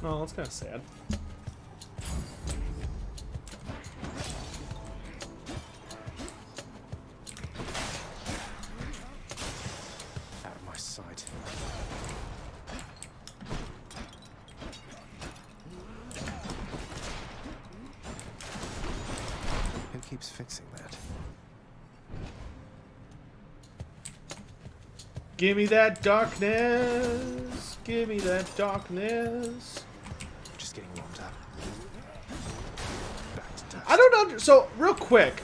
Oh, that's kind of sad. Out of my sight. Who keeps fixing that? Give me that darkness. Give me that darkness. Just getting warmed up. Back to dust. I don't so, real quick.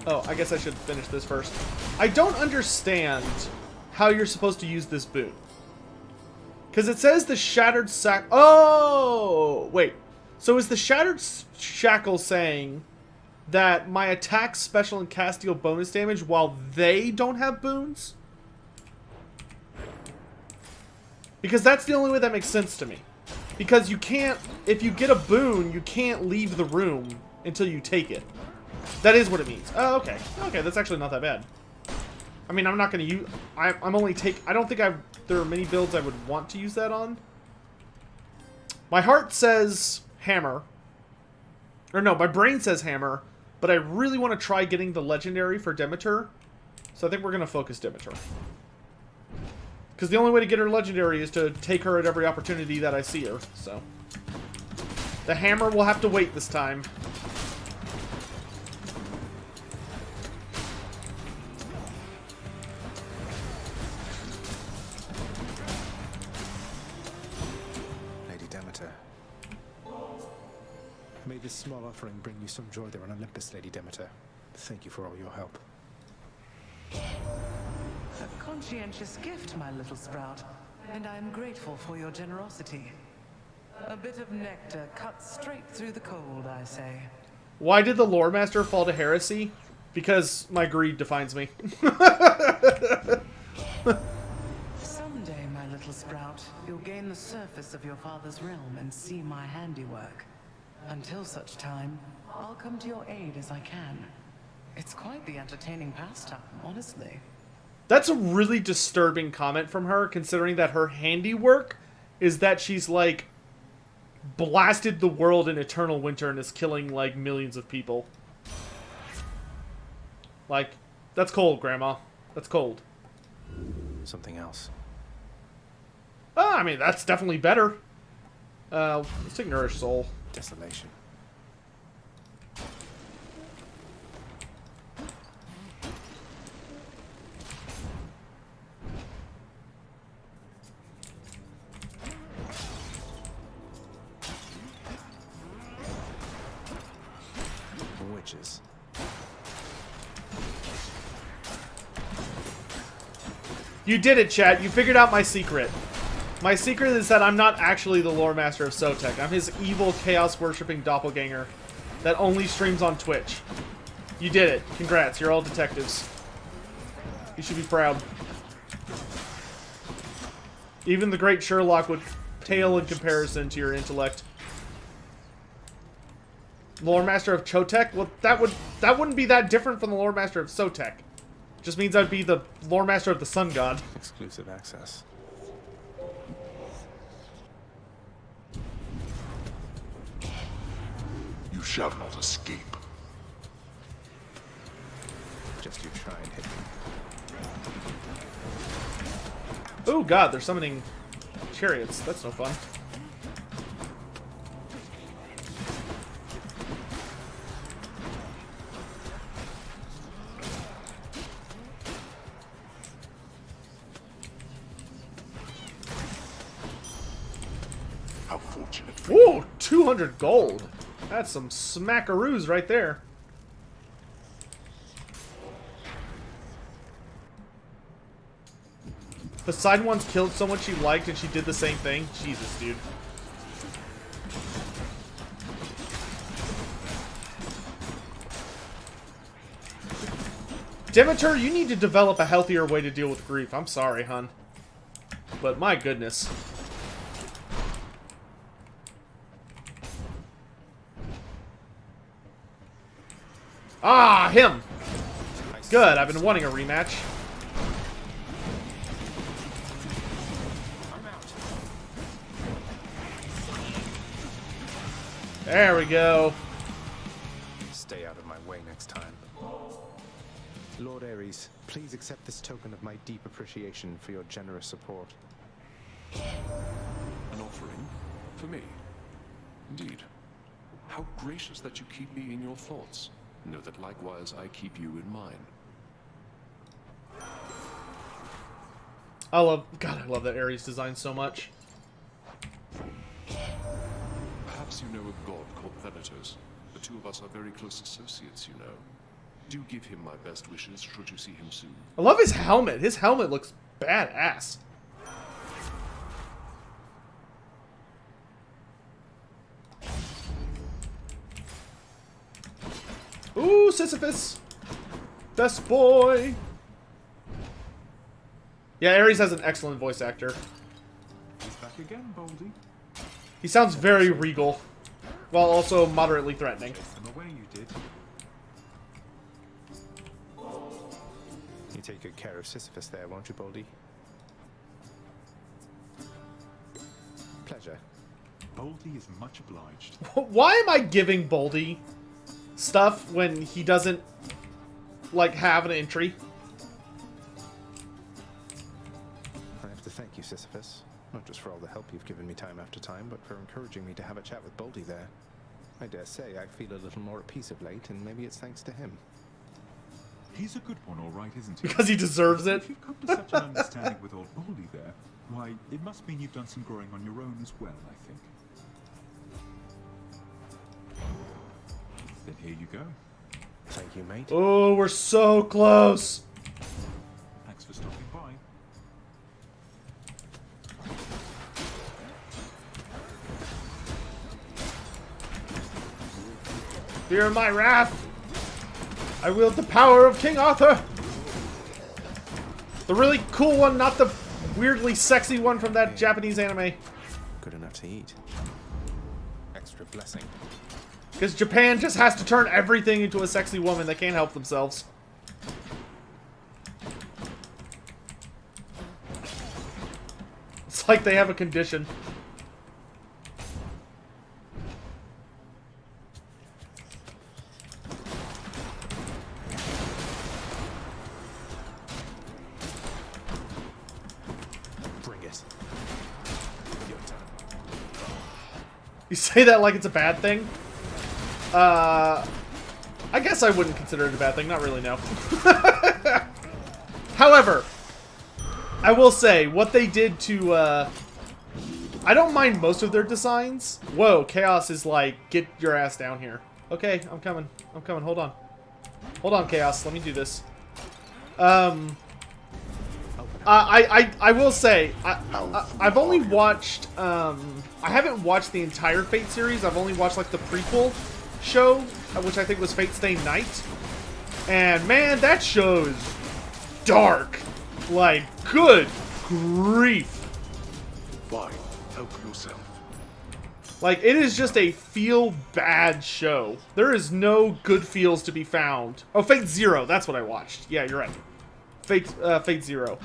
Oh, I guess I should finish this first. I don't understand how you're supposed to use this boon. Because it says the shattered sack. Oh! Wait. So is the shattered shackle saying that my attack, special, and cast deal bonus damage while they don't have boons? Because that's the only way that makes sense to me. Because you can't, if you get a boon, you can't leave the room until you take it. That is what it means. Oh, okay. Okay, that's actually not that bad. I mean, I'm not going to use, I don't think there are many builds I would want to use that on. My heart says hammer. Or no, my brain says hammer. But I really want to try getting the legendary for Demeter. So I think we're going to focus Demeter. Because the only way to get her legendary is to take her at every opportunity that I see her, so. The hammer will have to wait this time. Lady Demeter. May this small offering bring you some joy there on Olympus, Lady Demeter. Thank you for all your help. A conscientious gift, my little sprout, and I am grateful for your generosity. A bit of nectar cut straight through the cold, I say. Why did the Lore Master fall to heresy? Because my greed defines me. Someday, my little sprout, you'll gain the surface of your father's realm and see my handiwork. Until such time, I'll come to your aid as I can. It's quite the entertaining pastime, honestly. That's a really disturbing comment from her, considering that her handiwork is that she's, like, blasted the world in eternal winter and is killing, like, millions of people. Like, that's cold, Grandma. That's cold. Something else. I mean, that's definitely better. Let's take Nourish Soul. Desolation. Witches. You did it, chat. You figured out my secret. My secret is that I'm not actually the lore master of Sotek. I'm his evil, chaos-worshipping doppelganger that only streams on Twitch. You did it. Congrats. You're all detectives. You should be proud. Even the great Sherlock would pale in comparison to your intellect. Lore Master of Chotek? Well, that wouldn't be that different from the Lore Master of Sotek. Just means I'd be the Lore Master of the Sun God. Exclusive access. You shall not escape. Just you try and hit me. Oh god, they're summoning chariots. That's no fun. How fortunate. Whoa, 200 gold. That's some smackaroos right there. Poseidon once killed someone she liked and she did the same thing. Jesus, dude. Demeter, you need to develop a healthier way to deal with grief. I'm sorry, hun. But my goodness. Ah, him! Good, I've been wanting a rematch. There we go. Stay out of my way next time. Lord Ares, please accept this token of my deep appreciation for your generous support. An offering? For me? Indeed. How gracious that you keep me in your thoughts. Know that likewise I keep you in mine. I love that Ares design so much. Perhaps you know a god called Thanatos. The two of us are very close associates, you know. Do give him my best wishes should you see him soon. I love his helmet. His helmet looks badass. Ooh, Sisyphus. Best boy. Yeah, Ares has an excellent voice actor. He's back again, Baldy. He sounds very regal, while also moderately threatening. Chased them away, you did. You take good care of Sisyphus there, won't you, Baldy? Pleasure. Baldy is much obliged. Why am I giving Boldy stuff when he doesn't, like, have an entry? I have to thank you, Sisyphus. Not just for all the help you've given me time after time, but for encouraging me to have a chat with Baldy there. I dare say I feel a little more at peace of late, and maybe it's thanks to him. He's a good one, all right, isn't he? Because he deserves it. If you've come to such an understanding with old Baldy there, why, it must mean you've done some growing on your own as well, I think. Then here you go. Thank you, mate. Oh, we're so close. Thanks for stopping by. Fear my wrath. I wield the power of King Arthur. The really cool one, not the weirdly sexy one from that Japanese anime. Good enough to eat. Extra blessing. Because Japan just has to turn everything into a sexy woman. They can't help themselves. It's like they have a condition. Bring it. Your turn. You say that like it's a bad thing? I guess I wouldn't consider it a bad thing. Not really, no. However, I will say, what they did to, I don't mind most of their designs. Whoa, Chaos is like, get your ass down here. Okay, I'm coming. I'm coming. Hold on. Hold on, Chaos. Let me do this. I will say, I've only watched, I haven't watched the entire Fate series. I've only watched, like, the prequel show, which I think was Fate Stay Night. And, man, that show is dark. Like, good grief. Fine, help yourself. Like, it is just a feel-bad show. There is no good feels to be found. Oh, Fate Zero, that's what I watched. Yeah, you're right. Fate Zero.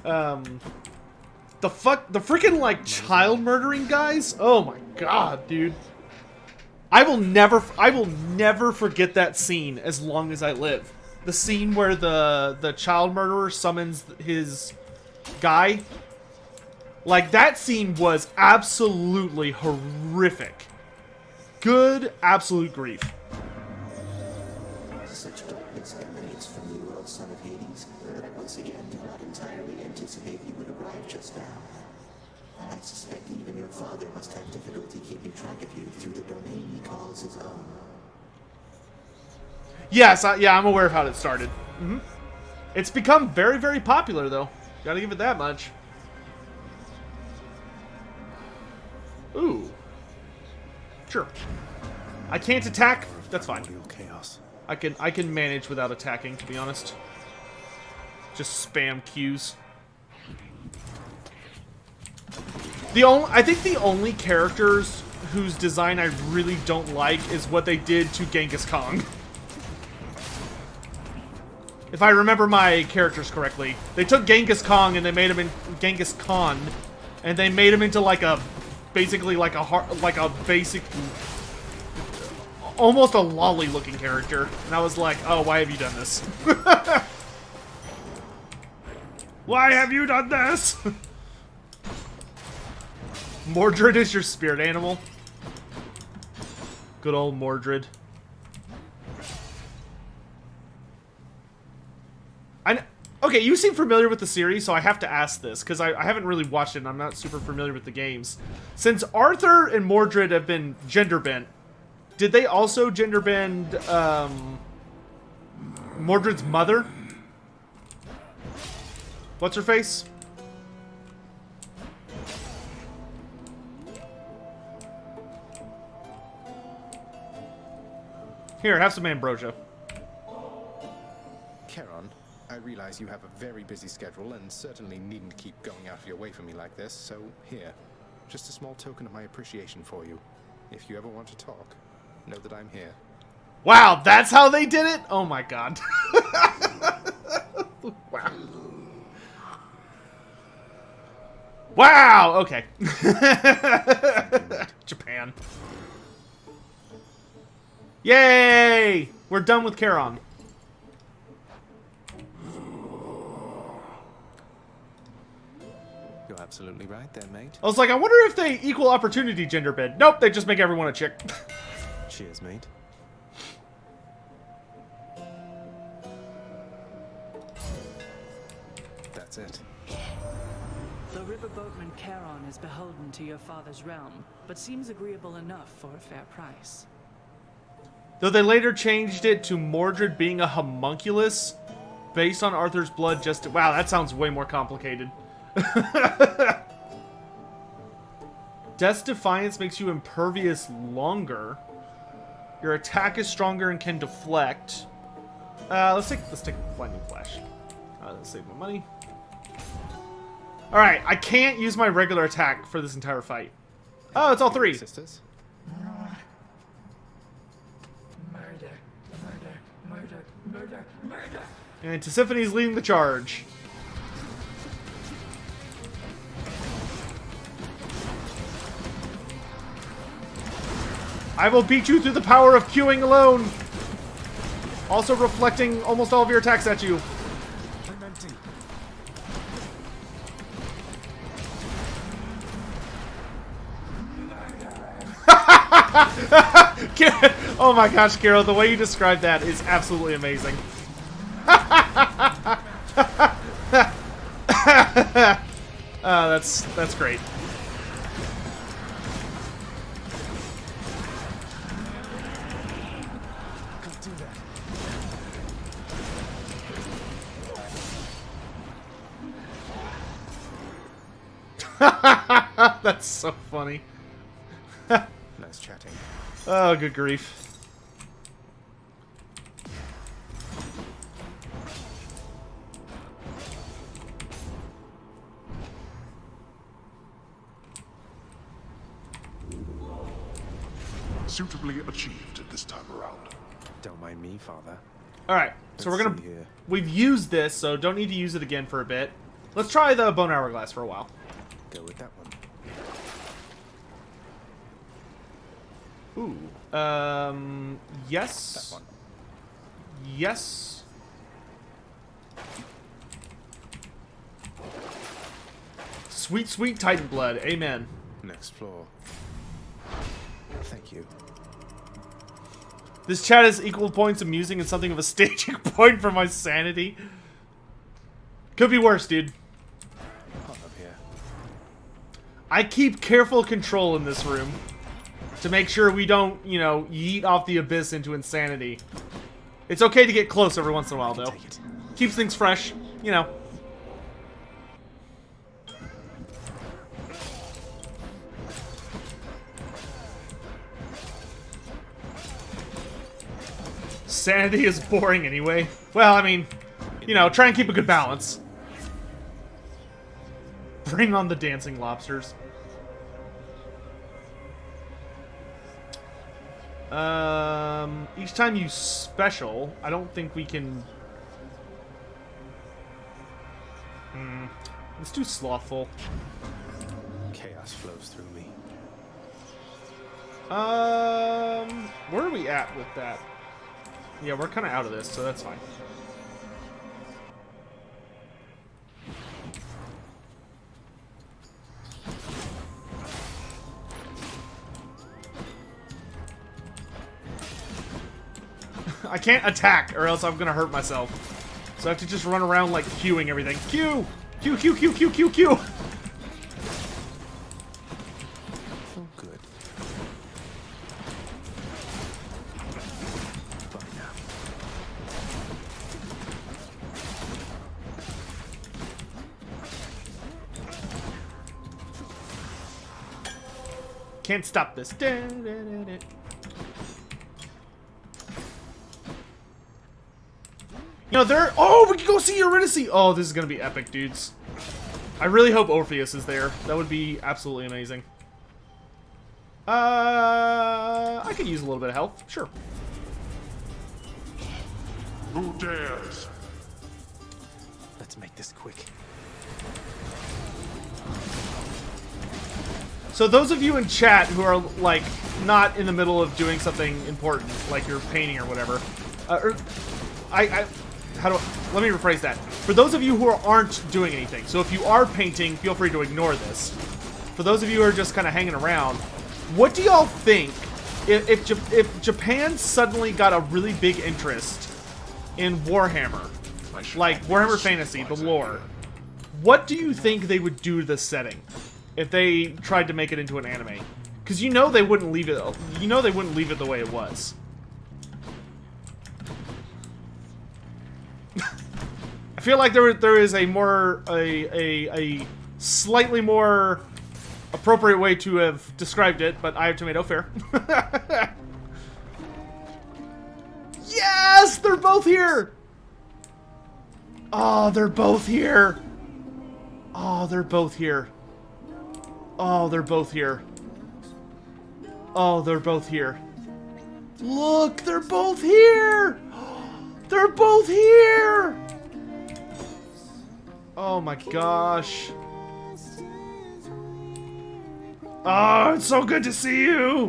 The freaking, like, child murdering guys? Oh my god, dude. I will never forget that scene as long as I live. The scene where the child murderer summons his guy. Like, that scene was absolutely horrific. Good, absolute grief. Such darkness emanates from you, O son of Hades, that I once again did not entirely anticipate you would arrive just now. I suspect even your father must have difficulty keeping track of you through the domain he calls his own. Yes, yeah, I'm aware of how it started. It's become very, very popular, though. Gotta give it that much. Ooh. Sure. I can't attack. That's fine. Real chaos. I can manage without attacking, to be honest. Just spam Qs. I think the only characters whose design I really don't like is what they did to Genghis Khan. If I remember my characters correctly, they took Genghis Khan and they made him in Genghis Khan, and they made him into like a basically like a basic almost a lolly-looking character. And I was like, oh, why have you done this? Why have you done this? Mordred is your spirit animal. Good old Mordred. Okay, you seem familiar with the series, so I have to ask this, because I haven't really watched it and I'm not super familiar with the games. Since Arthur and Mordred have been gender bent, did they also gender bend Mordred's mother? What's her face? Here, have some ambrosia. Charon, I realize you have a very busy schedule and certainly needn't keep going out of your way for me like this, so here, just a small token of my appreciation for you. If you ever want to talk, know that I'm here. Wow, that's how they did it? Oh my god. Wow. Wow, okay. Japan. Yay! We're done with Charon. You're absolutely right there, mate. I was like, I wonder if they equal opportunity gender bend. Nope, they just make everyone a chick. Cheers, mate. That's it. The riverboatman Charon is beholden to your father's realm, but seems agreeable enough for a fair price. Though they later changed it to Mordred being a homunculus based on Arthur's blood just to... Wow, that sounds way more complicated. Death's Defiance makes you impervious longer. Your attack is stronger and can deflect. Let's take Lightning Flash. Let's save my money. Alright, I can't use my regular attack for this entire fight. Oh, it's all three. Sisters? And Tisiphone's leading the charge. I will beat you through the power of queuing alone. Also reflecting almost all of your attacks at you. I'm empty. Oh my gosh, Carol, the way you described that is absolutely amazing. That's great. Can't do that. That's so funny. Nice chatting. Oh, good grief. Suitably achieved at this time around. Don't mind me, Father. Alright, so Let's we're gonna... see here. We've used this, so don't need to use it again for a bit. Let's try the Bone Hourglass for a while. Go with that one. Ooh. Yes. That one. Yes. Sweet, sweet Titan blood. Amen. Next floor. Thank you. This chat is equal points amusing and something of a staging point for my sanity. Could be worse, dude. Hot up here. I keep careful control in this room to make sure we don't, you know, yeet off the abyss into insanity. It's okay to get close every once in a while, though. Take it. Keeps things fresh, you know. Sanity is boring anyway. Well, I mean, you know, try and keep a good balance. Bring on the dancing lobsters. Each time you special, I don't think we can... Let's do slothful. Chaos flows through me. Where are we at with that? Yeah, we're kind of out of this, so that's fine. I can't attack, or else I'm gonna hurt myself. So I have to just run around, like, queuing everything. Q! Q, Q, Q, Q, Q, Q! Oh, good. Fine now. Can't stop this. You know, there. Oh, we can go see Eurydice. Oh, this is gonna be epic, dudes. I really hope Orpheus is there. That would be absolutely amazing. I could use a little bit of health. Sure. Who dares? Let's make this quick. So those of you in chat who are, like, not in the middle of doing something important, like you're painting or whatever, let me rephrase that. For those of you who aren't doing anything, so if you are painting, feel free to ignore this. For those of you who are just kind of hanging around, what do y'all think if Japan suddenly got a really big interest in Warhammer, like Warhammer Fantasy, the lore? What do you think they would do to this setting if they tried to make it into an anime? Because you know they wouldn't leave it. You know they wouldn't leave it the way it was. I feel like there is a slightly more appropriate way to have described it, but I have tomato fair. Yes, they're both here. Oh, they're both here. Oh, they're both here. Oh, they're both here. Oh, they're both here. Look, they're both here. They're both here. Oh my gosh. Oh, it's so good to see you.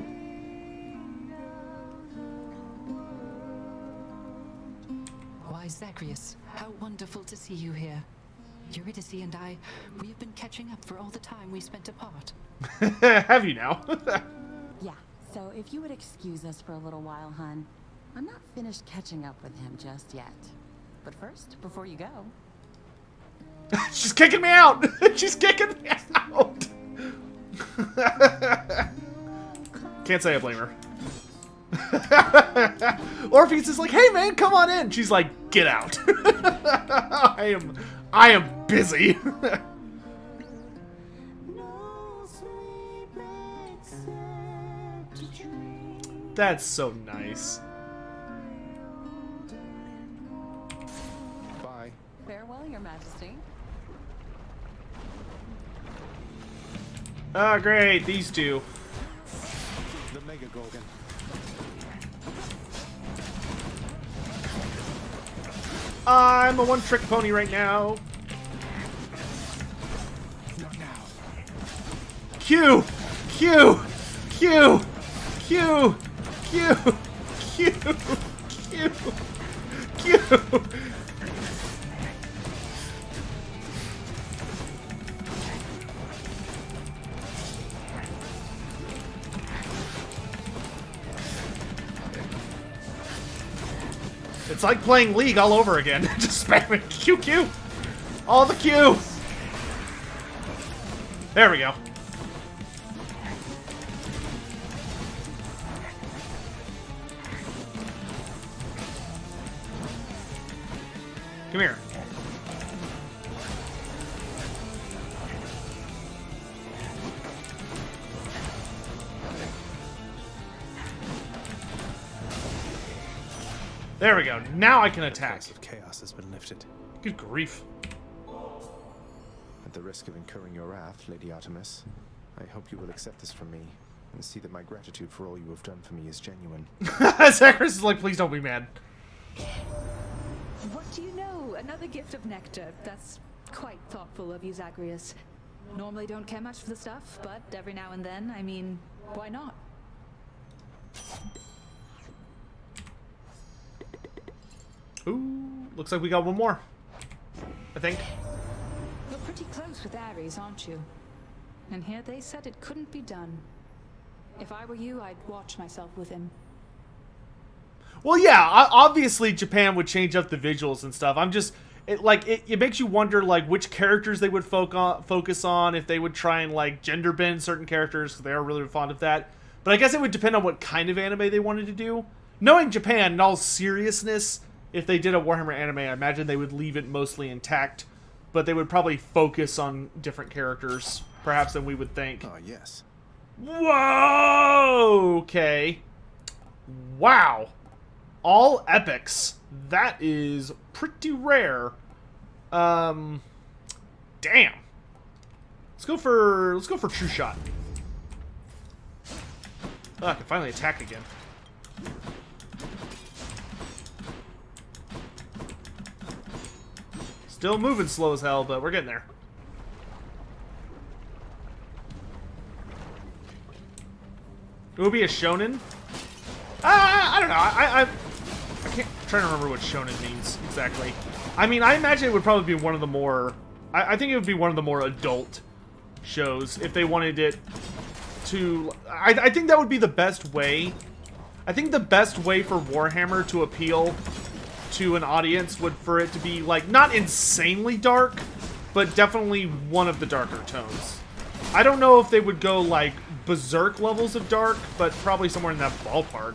Why, Zacharias, how wonderful to see you here. Eurydice and I, we have been catching up for all the time we spent apart. Have you now? Yeah, so if you would excuse us for a little while, hun. I'm not finished catching up with him just yet. But first, before you go... She's kicking me out! She's kicking me out! Can't say I blame her. Orpheus is like, hey man, come on in! She's like, get out. I am busy. That's so nice. Bye. Farewell, Your Majesty. Oh, great, these two. The Mega Gorgon. I'm a one-trick pony right now. Not now. Q! Q! Q! Q! Q! Q! Q! Q! It's like playing League all over again. Just spamming QQ. All the Q. There we go. Come here. There we go. Now I can attack. The curse of chaos has been lifted. Good grief. At the risk of incurring your wrath, Lady Artemis, I hope you will accept this from me and see that my gratitude for all you have done for me is genuine. Zacharias is like, please don't be mad. What do you know? Another gift of nectar. That's quite thoughtful of you, Zacharias. Normally don't care much for the stuff, but every now and then, I mean, why not? Ooh, looks like we got one more. I think. You're pretty close with Ares, aren't you? And here they said it couldn't be done. If I were you, I'd watch myself with him. Well, yeah, obviously Japan would change up the visuals and stuff. I'm just, it makes you wonder, like, which characters they would focus on, if they would try and, like, gender bend certain characters, because they are really fond of that. But I guess it would depend on what kind of anime they wanted to do. Knowing Japan, in all seriousness, if they did a Warhammer anime, I imagine they would leave it mostly intact, but they would probably focus on different characters, perhaps, than we would think. Oh, yes. Whoa! Okay. Wow. All epics. That is pretty rare. Damn. Let's go for True Shot. Oh, I can finally attack again. Still moving slow as hell, but we're getting there. It would be a shonen? I don't know. I can't. I'm trying to remember what shonen means exactly. I mean, I imagine it would probably be one of the more. I think it would be one of the more adult shows if they wanted it to. I think that would be the best way. I think the best way for Warhammer to appeal to an audience would for it to be like not insanely dark, but definitely one of the darker tones. I don't know if they would go like berserk levels of dark, but probably somewhere in that ballpark.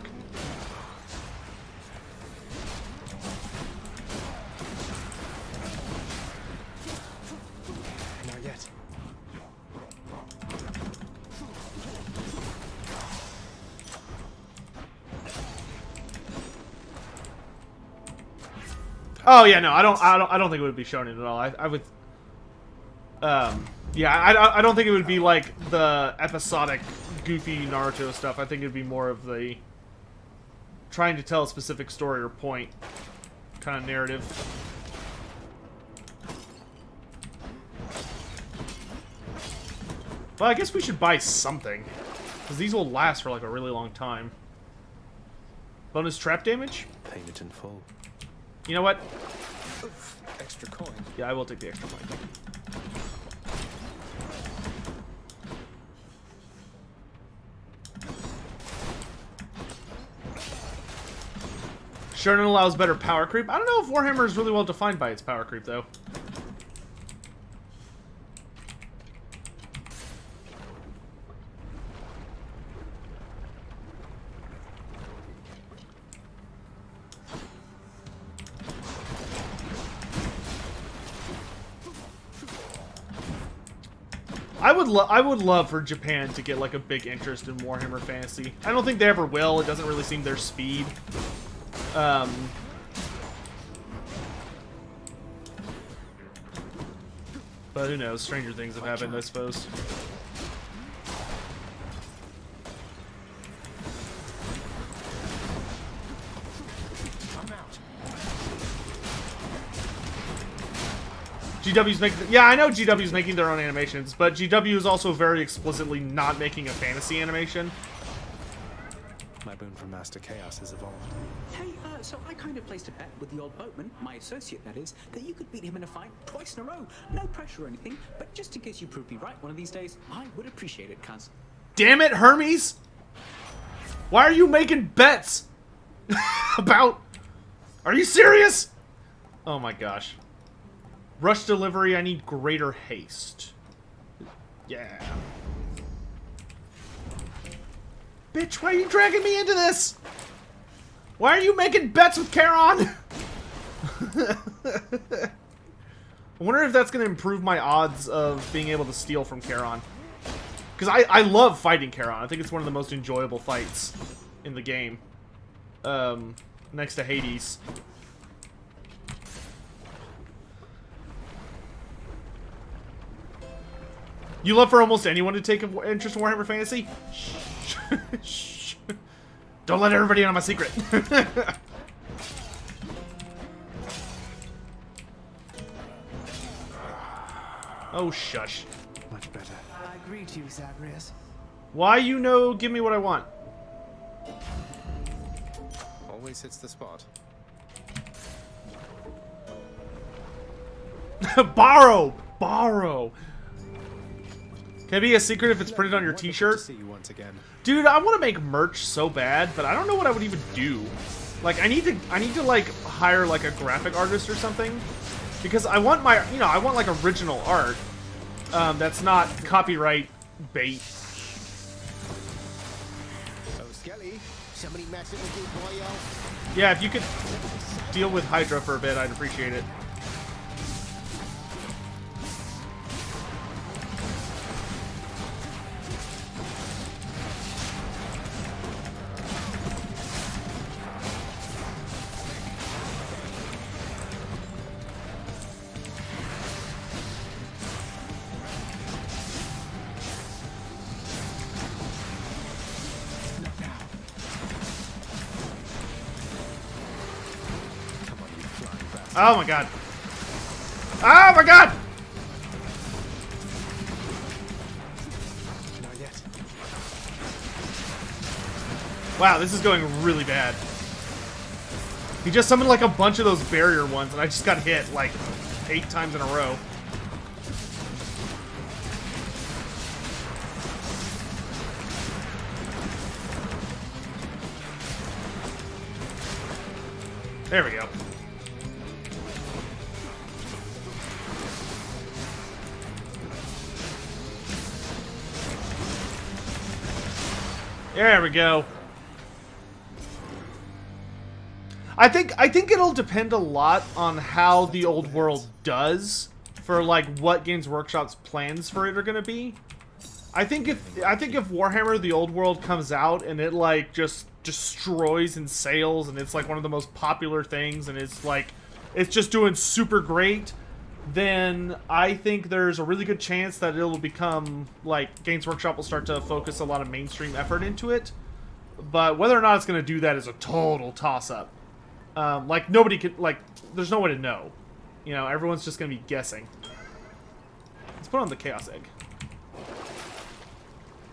Not yet. Oh yeah, no, I don't think it would be shonen at all. I would. Yeah, I don't think it would be like the episodic, goofy Naruto stuff. I think it'd be more of the trying to tell a specific story or point kind of narrative. Well, I guess we should buy something, because these will last for like a really long time. Bonus trap damage? Payment in full. You know what? Oof, extra coin. Yeah, I will take the extra coin. Thank you. Shonen allows better power creep. I don't know if Warhammer is really well defined by its power creep, though. I would love for Japan to get like a big interest in Warhammer Fantasy. I don't think they ever will. It doesn't really seem their speed. But who knows? Stranger things have happened, I suppose. GW's making... Yeah, I know GW's making their own animations, but GW is also very explicitly not making a fantasy animation. My boon from Master Chaos has evolved. Hey, so I kind of placed a bet with the old boatman, my associate that is, that you could beat him in a fight twice in a row. No pressure or anything, but just in case you prove me right one of these days, I would appreciate it, cuz. Damn it, Hermes! Why are you making bets about... Are you serious? Oh my gosh. Rush delivery, I need greater haste. Yeah. Bitch, why are you dragging me into this? Why are you making bets with Charon? I wonder if that's going to improve my odds of being able to steal from Charon. Because I love fighting Charon. I think it's one of the most enjoyable fights in the game. Next to Hades. You love for almost anyone to take an interest in Warhammer Fantasy? Shh. Don't let everybody in on my secret. Oh, shush. Much better. I agree to you, Zagreus. Why you know give me what I want? Always hits the spot. Borrow! Borrow! Can it be a secret if it's printed on your t-shirt? See you once again. Dude, I want to make merch so bad, but I don't know what I would even do. Like, I need to like hire like a graphic artist or something, because I want my, you know, I want like original art. That's not copyright bait. Oh, Skelly, somebody messing with you, boyo? Yeah, if you could deal with Hydra for a bit, I'd appreciate it. Oh my god. Oh my god! Not yet. Wow, this is going really bad. He just summoned like a bunch of those barrier ones, and I just got hit like 8 times in a row. There we go. There we go. I think it'll depend a lot on how the old world does for like what Games Workshop's plans for it are gonna be. I think if Warhammer the Old World comes out and it like just destroys in sales and it's like one of the most popular things and it's like it's just doing super great, then I think there's a really good chance that it'll become, like, Games Workshop will start to focus a lot of mainstream effort into it. But whether or not it's going to do that is a total toss-up. Like, nobody could, like, there's no way to know. You know, everyone's just going to be guessing. Let's put on the Chaos Egg.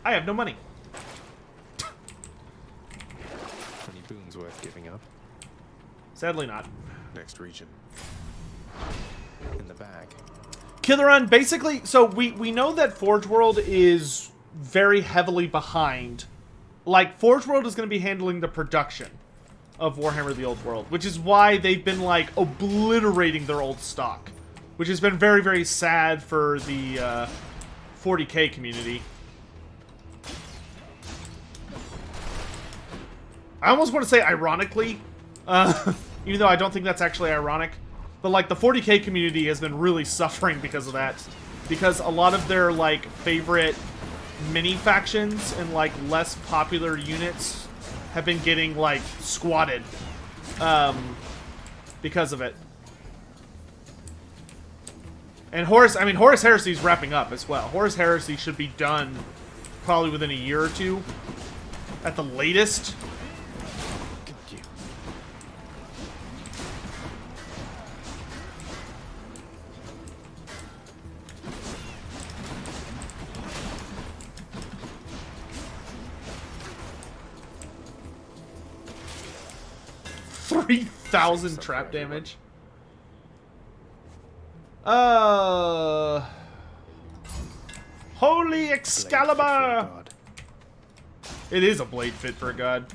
I have no money. 20 boons worth giving up. Sadly not. Next region. In the bag. Killer Run, basically, so we know that Forge World is very heavily behind. Like, Forge World is going to be handling the production of Warhammer the Old World, which is why they've been, like, obliterating their old stock, which has been very, very sad for the 40k community. I almost want to say ironically, even though I don't think that's actually ironic. But, like, the 40k community has been really suffering because of that. Because a lot of their, like, favorite mini-factions and, like, less popular units have been getting, like, squatted. Because of it. And Horus Heresy is wrapping up as well. Horus Heresy should be done probably within a year or two. At the latest. 3,000 trap damage. Holy Excalibur! It is a blade fit for a god.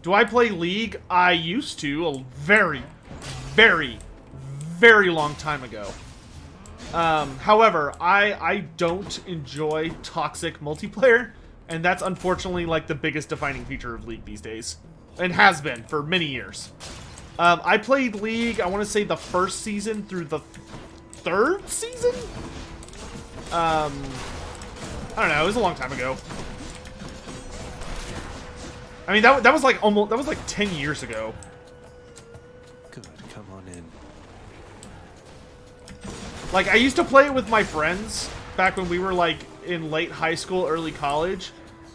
Do I play League? I used to a very, very, very long time ago. However, I don't enjoy toxic multiplayer. And that's unfortunately like the biggest defining feature of League these days. And has been for many years. I played League, I want to say the first season through the 3rd season? I don't know, it was a long time ago. I mean, that was like 10 years ago. Good, come on in. Like, I used to play it with my friends back when we were like in late high school, early college.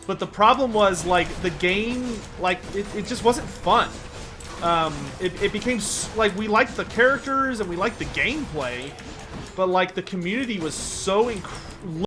But the problem was, like, the game, like, it just wasn't fun. It became, like, we liked the characters and we liked the gameplay, but, like, the community was so incredibly